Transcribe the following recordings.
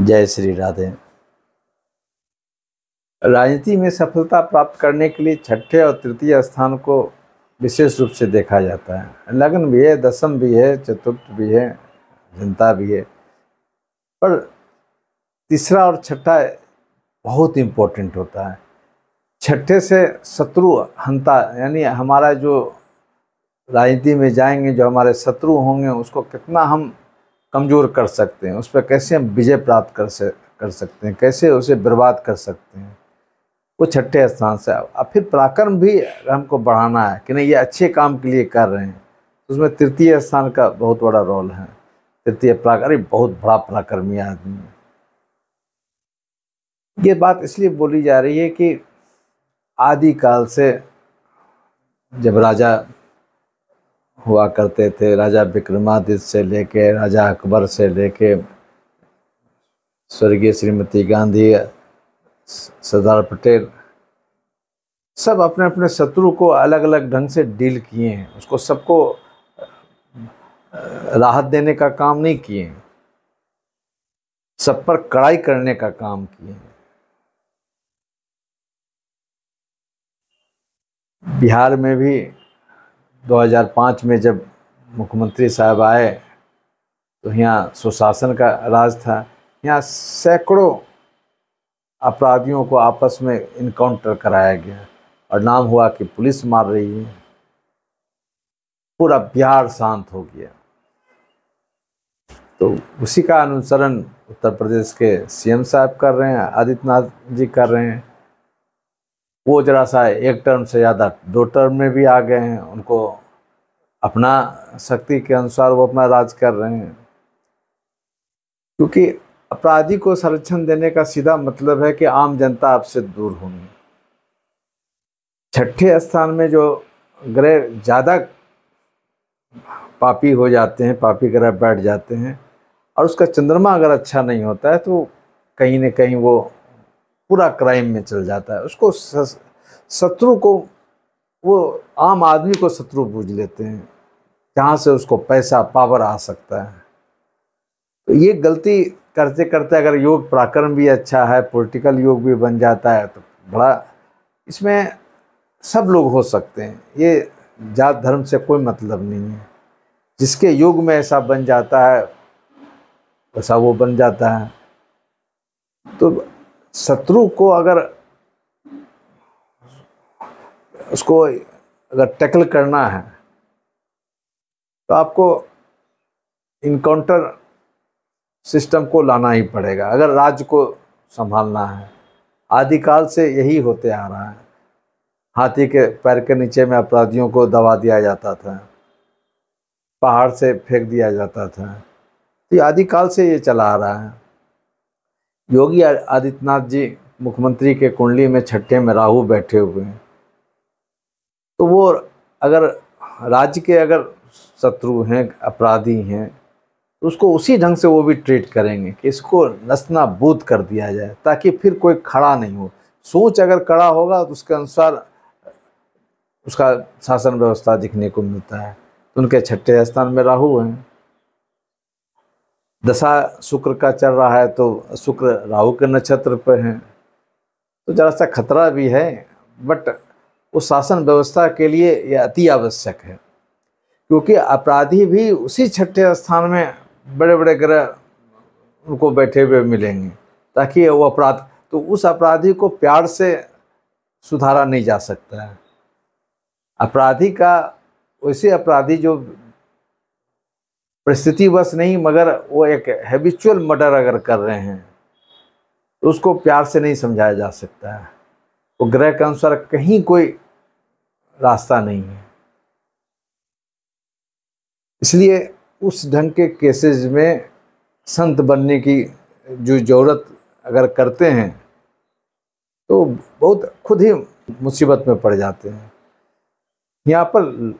जय श्री राधे। राजनीति में सफलता प्राप्त करने के लिए छठे और तृतीय स्थान को विशेष रूप से देखा जाता है। लग्न भी है, दशम भी है, चतुर्थ भी है, जनता भी है, पर तीसरा और छठा बहुत इम्पोर्टेंट होता है। छठे से शत्रु हंता, यानी हमारा जो राजनीति में जाएंगे, जो हमारे शत्रु होंगे, उसको कितना हम कमज़ोर कर सकते हैं, उस पर कैसे हम विजय प्राप्त कर सकते हैं, कैसे उसे बर्बाद कर सकते हैं, वो छठे स्थान से। अब फिर पराक्रम भी हमको बढ़ाना है कि नहीं, ये अच्छे काम के लिए कर रहे हैं, तो उसमें तृतीय स्थान का बहुत बड़ा रोल है। तृतीय पराक्रम बहुत बड़ा पराक्रमी आदमी है। ये बात इसलिए बोली जा रही है कि आदिकाल से जब राजा हुआ करते थे, राजा विक्रमादित्य से लेके राजा अकबर से लेके स्वर्गीय श्रीमती गांधी, सरदार पटेल, सब अपने अपने शत्रु को अलग अलग ढंग से डील किए हैं। उसको सबको राहत देने का काम नहीं किए हैं, सब पर कड़ाई करने का काम किए हैं। बिहार में भी 2005 में जब मुख्यमंत्री साहब आए तो यहाँ सुशासन का राज था। यहाँ सैकड़ों अपराधियों को आपस में इनकाउंटर कराया गया और नाम हुआ कि पुलिस मार रही है। पूरा बिहार शांत हो गया। तो उसी का अनुसरण उत्तर प्रदेश के सीएम साहब कर रहे हैं, आदित्यनाथ जी कर रहे हैं। वो जरा सा एक टर्म से ज़्यादा 2 टर्म में भी आ गए हैं। उनको अपना शक्ति के अनुसार वो अपना राज कर रहे हैं, क्योंकि अपराधी को संरक्षण देने का सीधा मतलब है कि आम जनता आपसे दूर होगी। छठे स्थान में जो ग्रह ज़्यादा पापी हो जाते हैं, पापी ग्रह बैठ जाते हैं, और उसका चंद्रमा अगर अच्छा नहीं होता है तो कहीं न कहीं वो पूरा क्राइम में चल जाता है। उसको शत्रु को, वो आम आदमी को शत्रु बूझ लेते हैं, जहाँ से उसको पैसा पावर आ सकता है। तो ये गलती करते करते अगर योग पराक्रम भी अच्छा है, पॉलिटिकल योग भी बन जाता है, तो बड़ा, इसमें सब लोग हो सकते हैं। ये जात धर्म से कोई मतलब नहीं है। जिसके योग में ऐसा बन जाता है वैसा वो बन जाता है। तो शत्रु को अगर उसको अगर टैकल करना है तो आपको इनकाउंटर सिस्टम को लाना ही पड़ेगा, अगर राज्य को संभालना है। आदिकाल से यही होते आ रहा है। हाथी के पैर के नीचे में अपराधियों को दबा दिया जाता था, पहाड़ से फेंक दिया जाता था। तो आदिकाल से ये चला आ रहा है। योगी आदित्यनाथ जी मुख्यमंत्री के कुंडली में छठे में राहु बैठे हुए हैं, तो वो अगर राज्य के अगर शत्रु हैं, अपराधी हैं, तो उसको उसी ढंग से वो भी ट्रीट करेंगे कि इसको नस्तनाबूद कर दिया जाए, ताकि फिर कोई खड़ा नहीं हो। सोच अगर खड़ा होगा तो उसके अनुसार उसका शासन व्यवस्था दिखने को मिलता है। तो उनके छठे स्थान में राहु हैं। दशा शुक्र का चल रहा है, तो शुक्र राहु के नक्षत्र पर हैं, तो जरा सा खतरा भी है, बट उस शासन व्यवस्था के लिए ये अति आवश्यक है। क्योंकि अपराधी भी उसी छठे स्थान में बड़े बड़े ग्रह उनको बैठे हुए मिलेंगे, ताकि वो अपराध, तो उस अपराधी को प्यार से सुधारा नहीं जा सकता है। अपराधी का, वैसे अपराधी जो परिस्थितिवश नहीं, मगर वो एक हैबिचुअल मर्डर अगर कर रहे हैं तो उसको प्यार से नहीं समझाया जा सकता है। वो ग्रह के अनुसार कहीं कोई रास्ता नहीं है। इसलिए उस ढंग के केसेस में संत बनने की जो ज़रूरत अगर करते हैं तो बहुत खुद ही मुसीबत में पड़ जाते हैं। यहाँ पर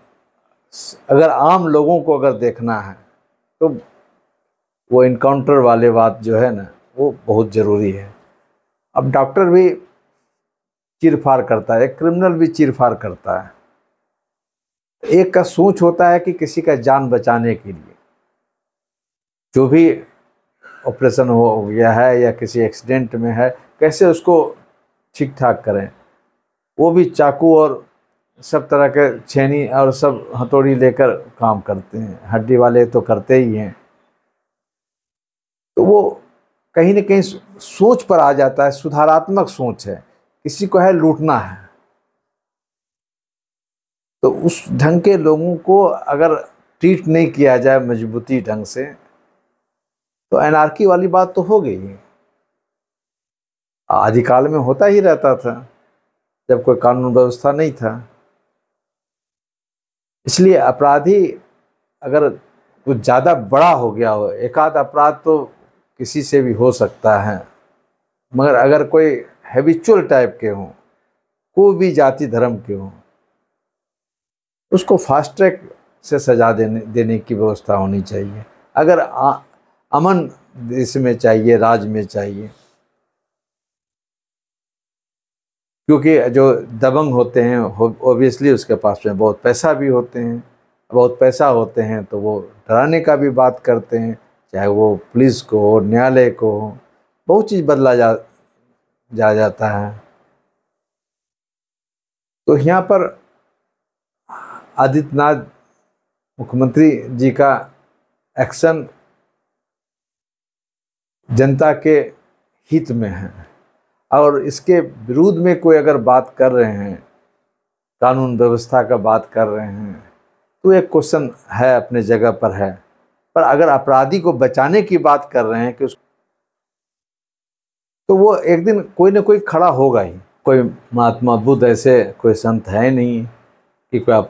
अगर आम लोगों को अगर देखना है तो वो इनकाउंटर वाले बात जो है ना, वो बहुत ज़रूरी है। अब डॉक्टर भी चीरफाड़ करता है, एक क्रिमिनल भी चीरफाड़ करता है। एक का सोच होता है कि किसी का जान बचाने के लिए जो भी ऑपरेशन हो गया है या किसी एक्सीडेंट में है, कैसे उसको ठीक ठाक करें। वो भी चाकू और सब तरह के छेनी और सब हथौड़ी लेकर काम करते हैं, हड्डी वाले तो करते ही हैं। तो वो कहीं न कहीं सोच पर आ जाता है, सुधारात्मक सोच है, किसी को है लूटना है। तो उस ढंग के लोगों को अगर ट्रीट नहीं किया जाए मजबूती ढंग से, तो एनार्की वाली बात तो हो गई। आदिकाल में होता ही रहता था जब कोई कानून व्यवस्था नहीं था। इसलिए अपराधी अगर कुछ ज़्यादा बड़ा हो गया हो, एक आध अपराध तो किसी से भी हो सकता है, मगर अगर कोई हैबिचुअल टाइप के हों, कोई भी जाति धर्म के हों, उसको फास्ट ट्रैक से सजा देने की व्यवस्था होनी चाहिए। अगर अमन देश में चाहिए, राज्य में चाहिए, क्योंकि जो दबंग होते हैं ऑब्वियसली उसके पास में बहुत पैसा भी होते हैं, बहुत पैसा होते हैं तो वो डराने का भी बात करते हैं, चाहे वो पुलिस को हो, न्यायालय को हो, बहुत चीज़ बदला जाता है। तो यहाँ पर आदित्यनाथ मुख्यमंत्री जी का एक्शन जनता के हित में है, और इसके विरुद्ध में कोई अगर बात कर रहे हैं, कानून व्यवस्था का बात कर रहे हैं, तो एक क्वेश्चन है, अपने जगह पर है। पर अगर अपराधी को बचाने की बात कर रहे हैं कि तो वो एक दिन कोई ना कोई खड़ा होगा ही। कोई महात्मा बुद्ध ऐसे कोई संत है नहीं कि कोई अपराध